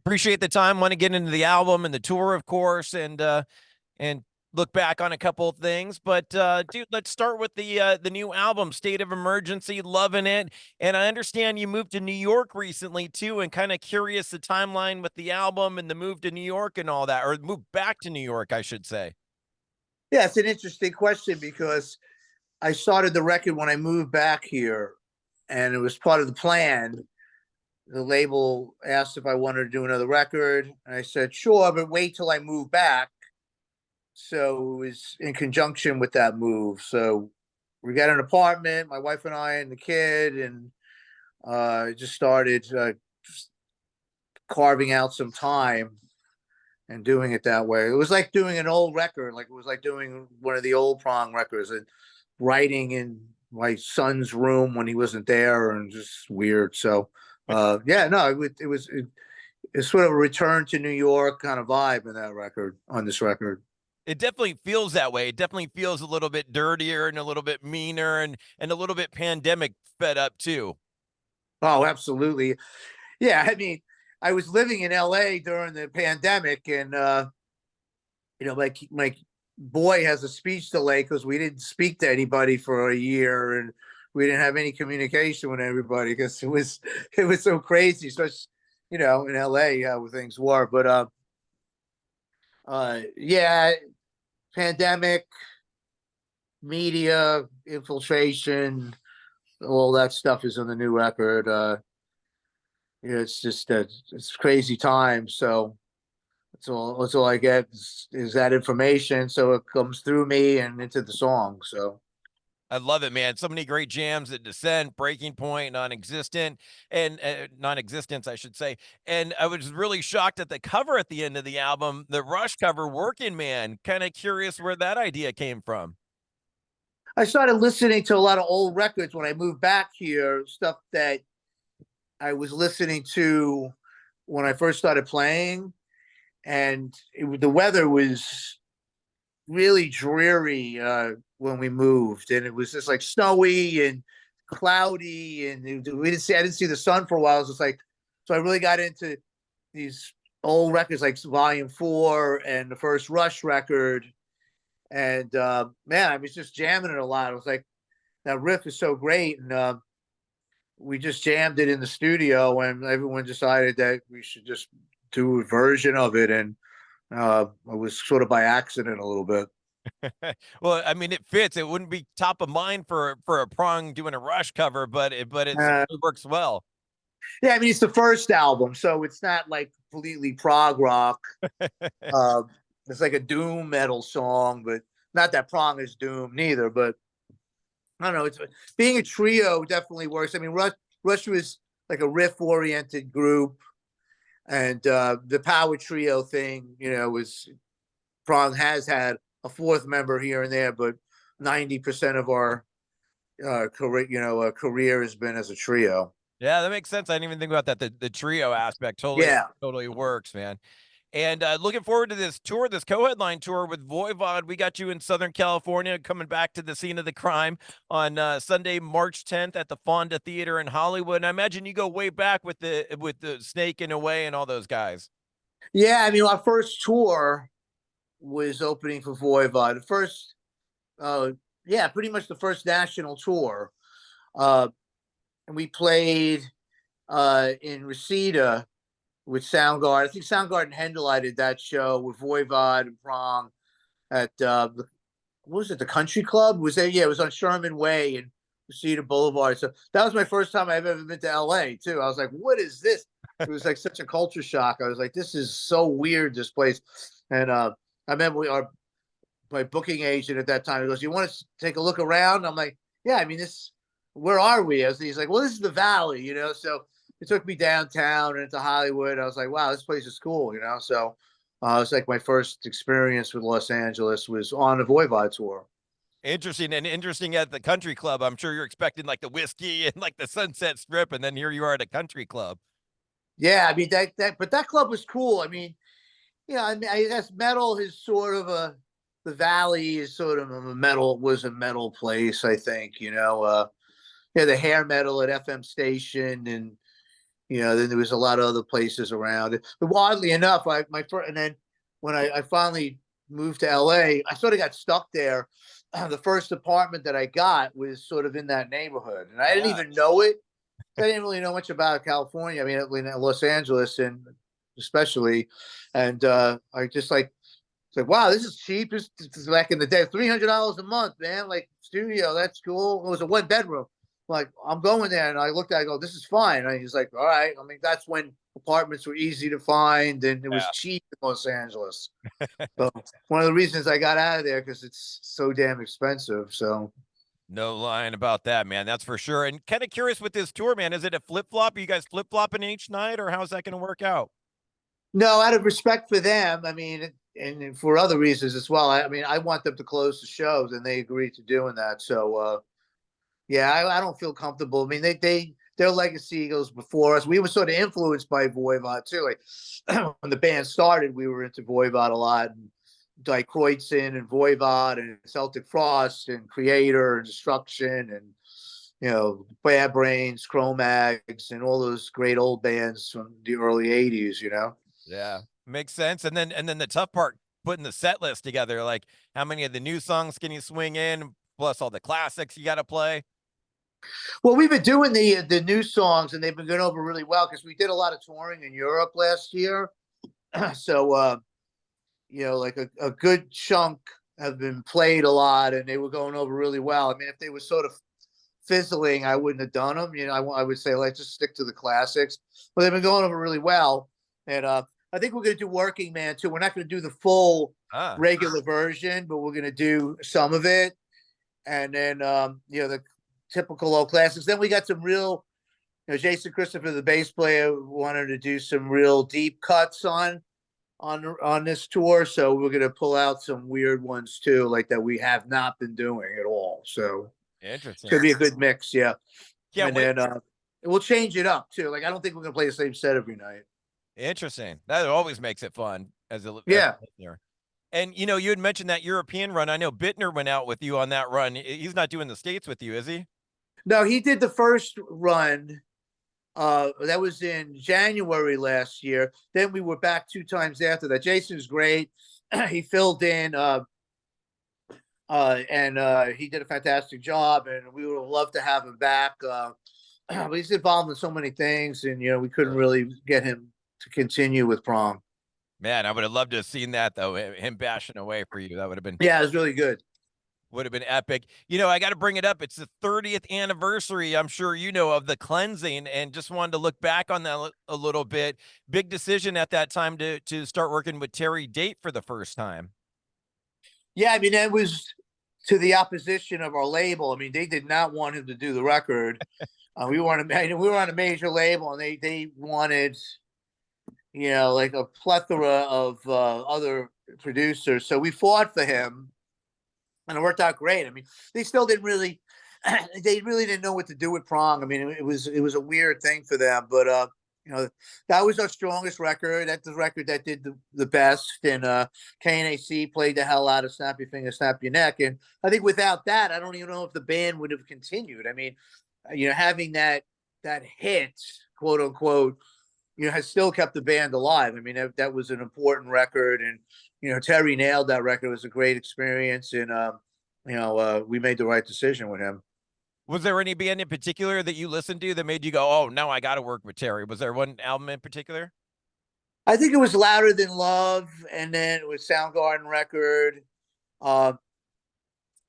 Appreciate the time. Want to get into the album and the tour, of course, and look back on a couple of things. But dude, let's start with the new album, State of Emergency. Loving it, and I understand you moved to New York recently too, and kind of curious the timeline with the album and the move to New York and all that, or move back to New York, I should say. Yeah, it's an interesting question because I started the record when I moved back here, and it was part of the plan. The label asked if I wanted to do another record, and I said sure, but wait till I move back. So it was in conjunction with that move. So we got an apartment, my wife and I and the kid, and just started just carving out some time and doing it that way. It was like doing an old record, like it was like doing one of the old Prong records and writing in my son's room when he wasn't there, and just weird. So yeah, no, it's sort of a return to New York kind of vibe in that record, on this record. It definitely feels that way. It definitely feels a little bit dirtier and a little bit meaner and a little bit pandemic fed up too. Oh, absolutely. Yeah, I mean, I was living in LA during the pandemic, and my boy has a speech delay because we didn't speak to anybody for a year, and we didn't have any communication with everybody because it was so crazy, especially in LA how things were. But yeah, pandemic, media infiltration, all that stuff is on the new record. It's just it's crazy time. So that's all I get is that information. So it comes through me and into the song. So I love it, man. So many great jams at Descent, Breaking Point, Non-Existent, and Non-Existence, I should say. And I was really shocked at the cover at the end of the album, the Rush cover, Working Man. Kind of curious where that idea came from. I started listening to a lot of old records when I moved back here, stuff that I was listening to when I first started playing, and the weather was really dreary when we moved, and it was just like snowy and cloudy, and I didn't see the sun for a while. It was just like, so I really got into these old records like Volume 4 and the first Rush record, and man, I was just jamming it a lot. It was like, that riff is so great, and we just jammed it in the studio, and everyone decided that we should just do a version of it, and it was sort of by accident a little bit. Well, I mean, it fits. It wouldn't be top of mind for a Prong doing a Rush cover, Uh, it works well. yeah, I mean, it's the first album, so it's not like completely prog rock. Uh, it's like a doom metal song, but not that Prong is doom neither. But I don't know. It's being a trio definitely works. I mean, Rush was like a riff oriented group, and the power trio thing, was Prong has had a fourth member here and there, but 90% of our career has been as a trio. Yeah, that makes sense. I didn't even think about that. The trio aspect Yeah. totally works, man. And looking forward to this tour, this co-headline tour with Voivod. We got you in Southern California, coming back to the scene of the crime on Sunday, March 10th at the Fonda Theater in Hollywood. And I imagine you go way back with the Snake in a Way and all those guys. Yeah, I mean, our first tour was opening for Voivod. The first, uh, yeah, pretty much the first national tour. Uh, and we played in Reseda with Soundgarden. I think Soundgarden headlined that show with Voivod and Prong at what was it, the Country Club? Was there? Yeah, it was on Sherman Way and Reseda Boulevard. So that was my first time I've ever been to LA too. I was like, what is this? It was like such a culture shock. I was like, this is so weird, this place. And I remember my booking agent at that time, he goes, you want to take a look around? I'm like, yeah, I mean, where are we? He's like, well, this is the Valley. So it took me downtown and into Hollywood. I was like, wow, this place is cool. So it's like my first experience with Los Angeles was on a Voivod tour. Interesting at the country club. I'm sure you're expecting like the whiskey and like the Sunset Strip, and then here you are at a country club. Yeah, I mean but that club was cool. I mean, I mean, I guess metal is sort of the Valley is sort of a metal place. I think, yeah, the hair metal at FM station, and Then there was a lot of other places around it. But oddly enough, my first, and then when I finally moved to LA, I sort of got stuck there. The first apartment that I got was sort of in that neighborhood, and I didn't Ah, even know it. I didn't really know much about California. I mean, in Los Angeles, and especially, and I just like, it's like, wow, this is cheap. This is back in the day, $300 a month, man. Like studio, that's cool. It was a 1 bedroom. Like I'm going there, and I looked at, it, I go, this is fine. And he's like, all right. I mean, that's when apartments were easy to find, and it was yeah. cheap in Los Angeles. So one of the reasons I got out of there because it's so damn expensive. So No lying about that, man. That's for sure. And kind of curious with this tour, man. Is it a flip flop? Are you guys flip flopping each night, or how's that going to work out? no, out of respect for them, I mean, and for other reasons as well. I mean, I want them to close the shows, and they agreed to doing that. So yeah, I don't feel comfortable. I mean, their legacy goes before us. We were sort of influenced by Voivod too. Like when the band started, we were into Voivod a lot, and like Kreutzen and Voivod and Celtic Frost and Creator and Destruction and Bad Brains, Cro-Mags, and all those great old bands from the early '80s. Yeah, makes sense. And then the tough part, putting the set list together. Like, how many of the new songs can you swing in, plus all the classics you got to play? Well, we've been doing the new songs, and they've been going over really well because we did a lot of touring in Europe last year. So like a good chunk have been played a lot, and they were going over really well. I mean, if they were sort of fizzling, I wouldn't have done them. I would say let's just stick to the classics, but they've been going over really well. And I think we're going to do Working Man too. We're not going to do the full Ah, regular version, but we're going to do some of it, and then the typical old classics. Then we got some real, Jason Christopher, the bass player, wanted to do some real deep cuts on this tour, so we're gonna pull out some weird ones too, like that we have not been doing at all. So it's interesting. gonna be a good mix, yeah. Yeah, And wait. then we'll change it up too. Like I don't think we're gonna play the same set every night. Interesting. That always makes it fun as Yeah. a listener. And you had mentioned that European run. I know Bittner went out with you on that run. He's not doing the States with you, is he? No, he did the first run. That was in January last year. Then we were back 2 times after that. Jason's great. He filled in and he did a fantastic job, and we would love to have him back. But he's involved in so many things, and we couldn't Sure. really get him to continue with Prong. Man, I would have loved to have seen that though. Him bashing away for you. That Yeah, it was really good. would have been epic. I got to bring it up. It's the 30th anniversary, I'm sure of the cleansing, and just wanted to look back on that a little bit. Big decision at that time to start working with Terry Date for the first time. Yeah, I mean that was to the opposition of our label. I mean, they did not want him to do the record. We were on a major label, and they wanted like a plethora of other producers. So we fought for him, and it worked out great. I mean, they still didn't really, they really didn't know what to do with Prong. I mean, it was a weird thing for them, but that was our strongest record. That's the record that did the best, and KNAC played the hell out of Snap Your Finger, Snap Your Neck, and I think without that, I don't even know if the band would have continued. I mean, having that hit, quote unquote, has still kept the band alive. I mean, that was an important record, and Terry nailed that record. It was a great experience, and we made the right decision with him. Was there any band in particular that you listened to that made you go, "Oh, now I got to work with Terry"? Was there one album in particular? I think it was Louder Than Love, and then it was Soundgarden record. Uh,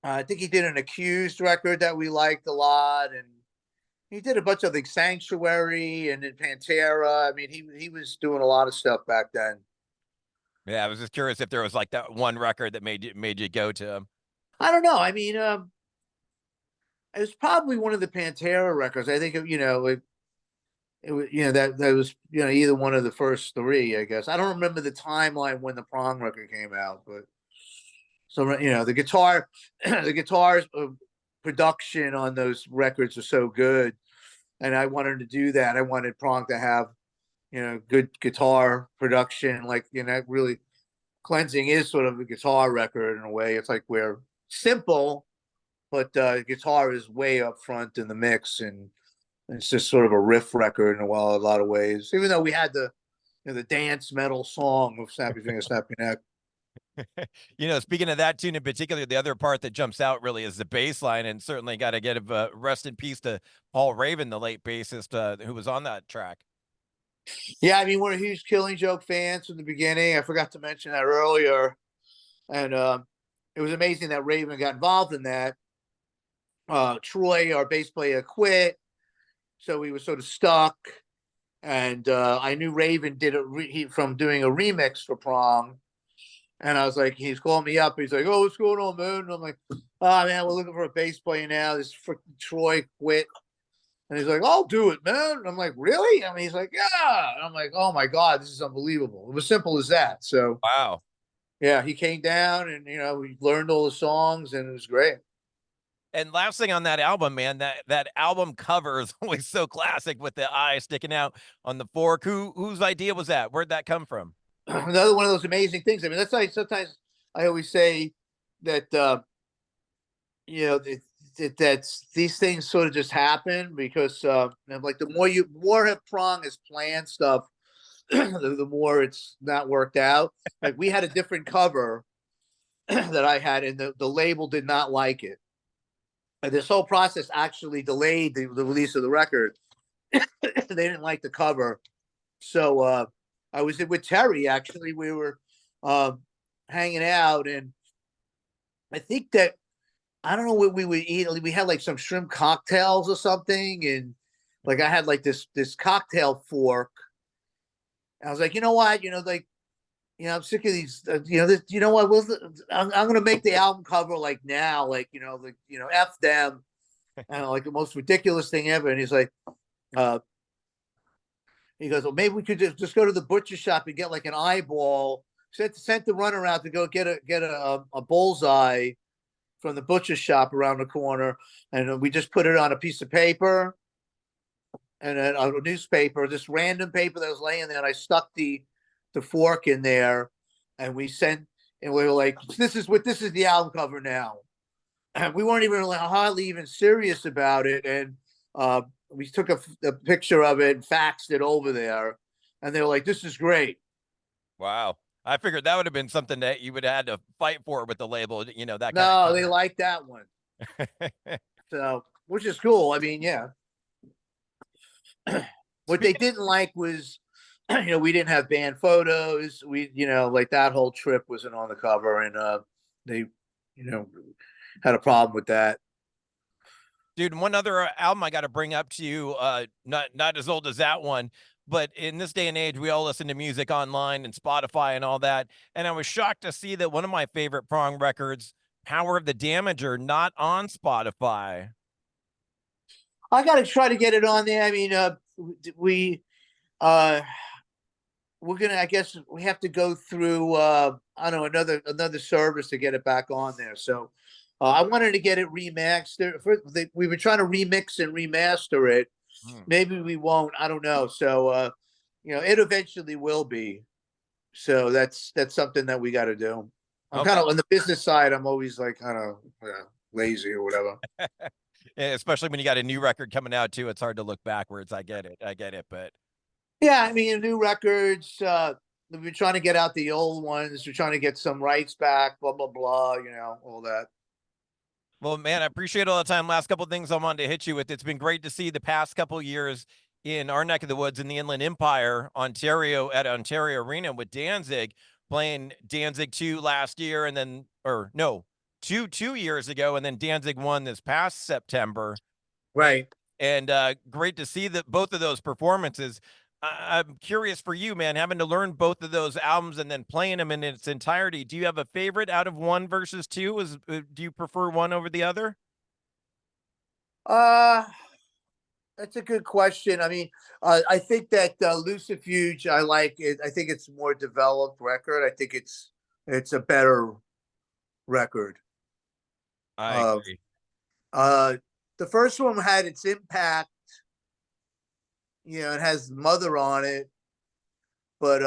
I think he did an Accused record that we liked a lot, and he did a bunch of things, Sanctuary, and then Pantera. I mean, he was doing a lot of stuff back then. Yeah, I was just curious if there was like that one record that made you go to him. I don't know. I mean, it was probably one of the Pantera records. I think it was that was either one of the first three. I guess I don't remember the timeline when the Prong record came out, but so the guitar, the guitars production on those records are so good, and I wanted to do that. I wanted Prong to have good guitar production, like really cleansing is sort of a guitar record in a way. It's like we're simple, but guitar is way up front in the mix, and It's just sort of a riff record in a lot of ways. Even though we had the dance metal song of Snappy Finger, Snappy Neck. Speaking of that tune in particular, the other part that jumps out really is the bass line, and certainly got to give rest in peace to Paul Raven, the late bassist who was on that track. Yeah, I mean, we're huge Killing Joke fans from the beginning. I forgot to mention that earlier, and it was amazing that Raven got involved in that. Troy, our bass player, quit, so we were sort of stuck. And I knew Raven did from doing a remix for Prong, and I was like, he's calling me up. He's like, "Oh, what's going on, man?" And I'm like, "Oh man, we're looking for a bass player now. This freaking Troy quit." And he's like, "I'll do it, man." And I'm like, "Really?" I mean, he's like, "Yeah." And I'm like, "Oh my god, this is unbelievable." It was simple as that. So Wow. yeah, he came down, and we learned all the songs, and it was great. And last thing on that album, man, that album cover is always so classic with the eye sticking out on the fork. Whose idea was that? Where'd that come from? Another one of those amazing things. I mean, that's like sometimes I always say that you know that's these things sort of just happen because like the more have Prong has planned stuff, the more it's not worked out. Like we had a different cover that I had, and the label did not like it. And this whole process actually delayed the release of the record. They didn't like the cover, so I was with Terry. Actually, we were hanging out, and I think that I don't know what we would eat. We had like some shrimp cocktails or something, and like I had like this cocktail fork. I was like, you know what, like I'm sick of these. You know what? I'm gonna make the album cover like now, like f them, and like the most ridiculous thing ever. And he's like, uh, he goes, well, maybe we could just go to the butcher shop and get like an eyeball. Sent the runner out to go get a bullseye from the butcher shop around the corner, and we just put it on a piece of paper and then a newspaper, this random paper that was laying there, and I stuck the fork in there, and we were like, this is the album cover now. And we weren't even hardly even serious about it, and we took a picture of it and faxed it over there, and they were like, this is great. Wow. I figured that would have been something that you would have had to fight for with the label, that kind No, of they liked that one. So, which is cool. I mean, yeah. What they didn't like was, we didn't have band photos. We, like that whole trip wasn't on the cover, and they, had a problem with that. Dude, one other album I got to bring up to you, not as old as that one, but in this day and age, we all listen to music online and Spotify and all that. And I was shocked to see that one of my favorite Prong records, Power of the Damager, not on Spotify. I got to try to get it on there. I mean, we're gonna. I guess we have to go through. I don't know, another service to get it back on there. So I wanted to get it remastered. We were trying to remix and remaster it. Maybe we won't. I don't know. So it eventually will be. So that's something that we got to do. I'm kind of on the business side. I'm always like kind of lazy or whatever. Especially when you got a new record coming out too, it's hard to look backwards. I get it, but yeah, I mean, new records. We're trying to get out the old ones. We're trying to get some rights back. Blah blah blah. All that. Well, man, I appreciate all the time. Last couple of things I wanted to hit you with. It's been great to see the past couple years in our neck of the woods in the Inland Empire, Ontario, at Ontario Arena with Danzig, playing Danzig 2 last year, and then, or no, two years ago, and then Danzig 1 this past September. Right. And great to see that both of those performances. I'm curious for you, man, having to learn both of those albums and then playing them in its entirety. Do you have a favorite out of one versus two? Do you prefer one over the other? That's a good question. I mean, I think that Lucifuge, I like it. I think it's a more developed record. I think it's a better record. I agree. The first one had its impact. It has Mother on it, but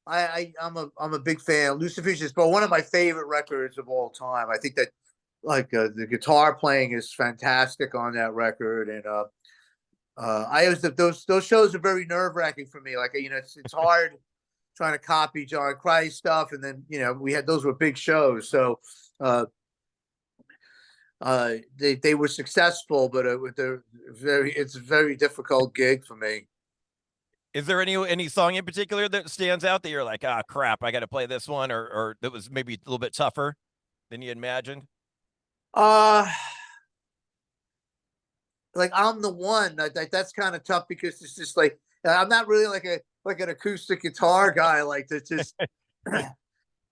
I'm a big fan. Lucifuge is one of my favorite records of all time. I think that like the guitar playing is fantastic on that record, and I always those shows are very nerve wracking for me. Like it's hard trying to copy John Christ stuff, and then we had those were big shows, so uh, they were successful, but it's a very difficult gig for me. Is there any song in particular that stands out that you're like, ah, crap, I got to play this one, or that was maybe a little bit tougher than you imagined? Uh, like I'm the one that's kind of tough because it's just like I'm not really like an acoustic guitar guy like that just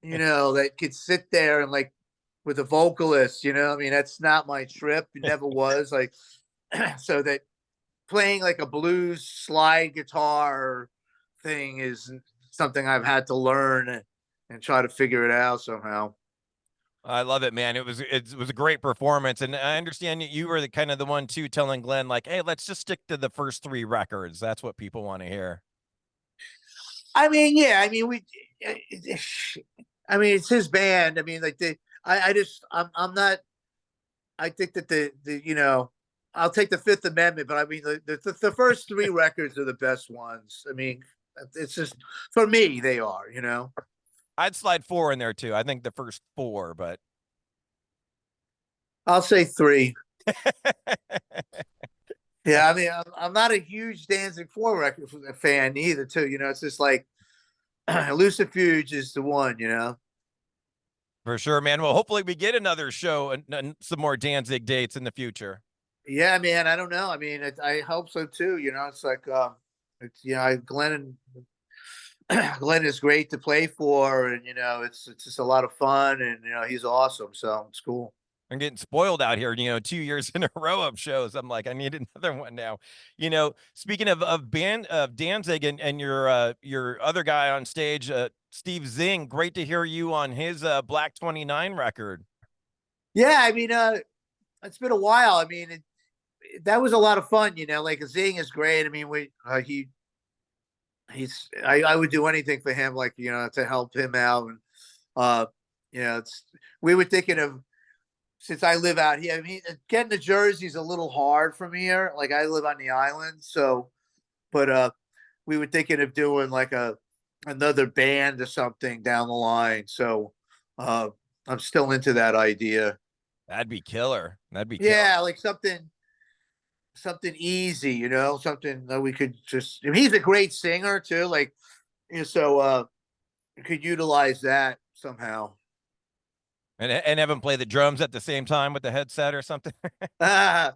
that could sit there and like with a vocalist. I mean that's not my trip. It never was like so that playing like a blues slide guitar thing is something I've had to learn and try to figure it out somehow. I love it, man. It was a great performance, and I understand you were the kind of the one too telling Glenn like, "Hey, let's just stick to the first three records. That's what people want to hear." I mean, yeah, I mean I mean it's his band. I mean, like I'm not. I think that I'll take the Fifth Amendment, but I mean the first three records are the best ones. I mean, it's just for me they are. I'd slide four in there too. I think the first four, but I'll say three. Yeah, I mean, I'm not a huge Danzig four record fan either. Too, it's just like Lucifuge is the one. for sure, man. Well, hopefully we get another show and some more Danzig dates in the future. Yeah, man. I don't know. I mean, I hope so too. It's like it's Glenn Glenn is great to play for, and it's just a lot of fun, and he's awesome. So it's cool. I'm getting spoiled out here, 2 years in a row of shows. I'm like, I need another one now. Speaking of band of Danzig and your other guy on stage, Steve Zing, great to hear you on his Black 29 record. Yeah, I mean, it's been a while. I mean, that was a lot of fun. Like Zing is great. I mean, I would do anything for him, like to help him out, and we were thinking of since I live out here. I mean, getting to Jersey is a little hard from here. Like I live on the island, so but we were thinking of doing like another band or something down the line. So I'm still into that idea. That'd be killer. That'd be killer. Yeah, like something easy, something that we could just. I mean, he's a great singer too. Like, so we could utilize that somehow. And have him play the drums at the same time with the headset or something. I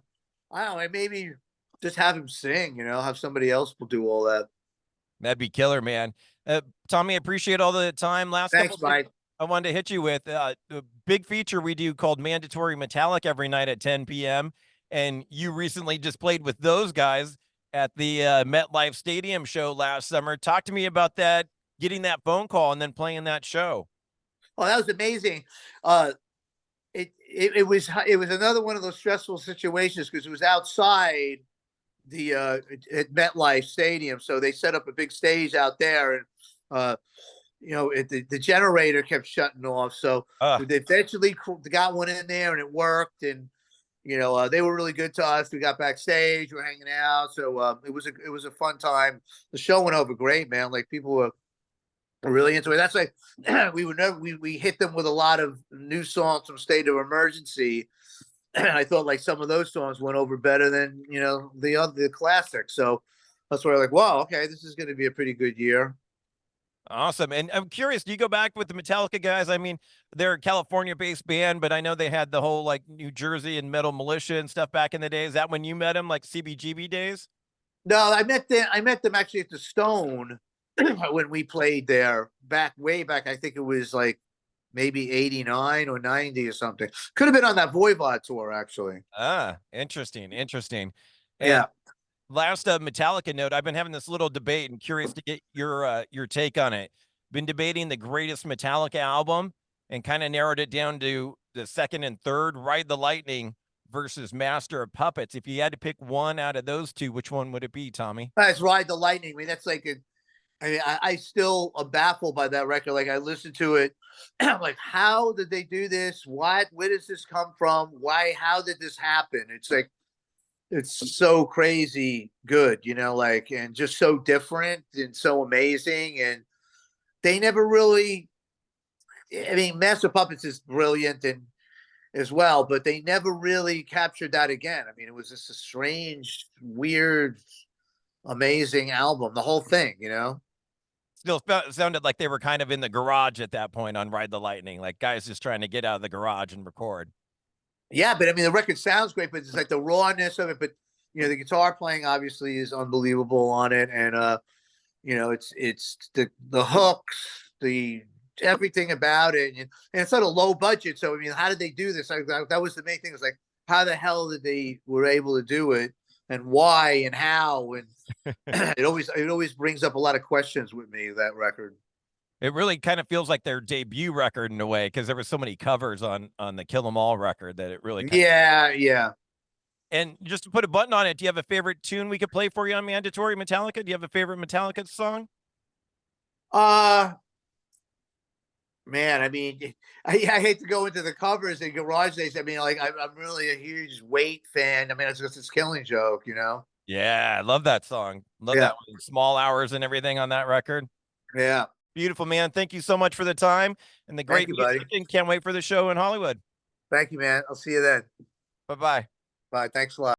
don't know. Maybe just have him sing. Have somebody else will do all that. That'd be killer, man. Tommy, I appreciate all the time. Last Thanks, couple things Mike. I wanted to hit you with a big feature we do called Mandatory Metallic every night at 10 p.m. And you recently just played with those guys at the MetLife Stadium show last summer. Talk to me about that, getting that phone call and then playing that show. Oh, that was amazing. It was another one of those stressful situations because it was outside the at MetLife Stadium, so they set up a big stage out there, and the generator kept shutting off. So they eventually got one in there, and it worked. And they were really good to us. We got backstage, we were hanging out, so it was a fun time. The show went over great, man. Like people were really into it. That's like we hit them with a lot of new songs from State of Emergency. And I thought like some of those songs went over better than the classics. So that's why I'm like, wow, okay, this is going to be a pretty good year. Awesome. And I'm curious, do you go back with the Metallica guys? I mean, they're a California-based band, but I know they had the whole like New Jersey and Metal Militia and stuff back in the day. Is that when you met them, like CBGB days? No, I met them actually at the Stone when we played there way back. I think it was like maybe 89 or 90 or something. Could have been on that Voivod tour, actually. Ah, interesting. Interesting. And Yeah. last Metallica note, I've been having this little debate and curious to get your take on it. Been debating the greatest Metallica album and kind of narrowed it down to the second and third, Ride the Lightning versus Master of Puppets. If you had to pick one out of those two, which one would it be, Tommy? That's Ride the Lightning. I mean, that's like I mean, I still am baffled by that record. Like I listened to it, I'm like, how did they do this? Where does this come from? How did this happen? It's like, it's so crazy good, you know, like, and just so different and so amazing. And they never really, I mean, Master Puppets is brilliant and as well, but they never really captured that again. I mean, it was just a strange, weird, amazing album, the whole thing, you know? Still sounded like they were kind of in the garage at that point on Ride the Lightning, like guys just trying to get out of the garage and record. Yeah, but I mean, the record sounds great, but it's like the rawness of it. But you know, the guitar playing obviously is unbelievable on it, and you know, it's the hooks, the everything about it, and it's sort of low budget. So I mean, how did they do this? That was the main thing. It was like, how the hell did they were able to do it, and why, and how, and it always brings up a lot of questions with me, that record. It really kind of feels like their debut record in a way because there were so many covers on the Kill 'Em All record that it really kind of. Yeah, yeah. And just to put a button on it, do you have a favorite tune we could play for you on Mandatory Metallica? Do you have a favorite Metallica song? Uh Man, I mean, I hate to go into the covers and garage days. I mean, like, I'm really a huge Weight fan. I mean, it's just this Killing Joke, you know? Yeah, I love that song. Love Yeah, that one. Small Hours and everything on that record. yeah. Beautiful, man. Thank you so much for the time and the Thank great you, music, buddy. and can't wait for the show in Hollywood. Thank you, man. I'll see you then. Bye bye. Bye. Thanks a lot.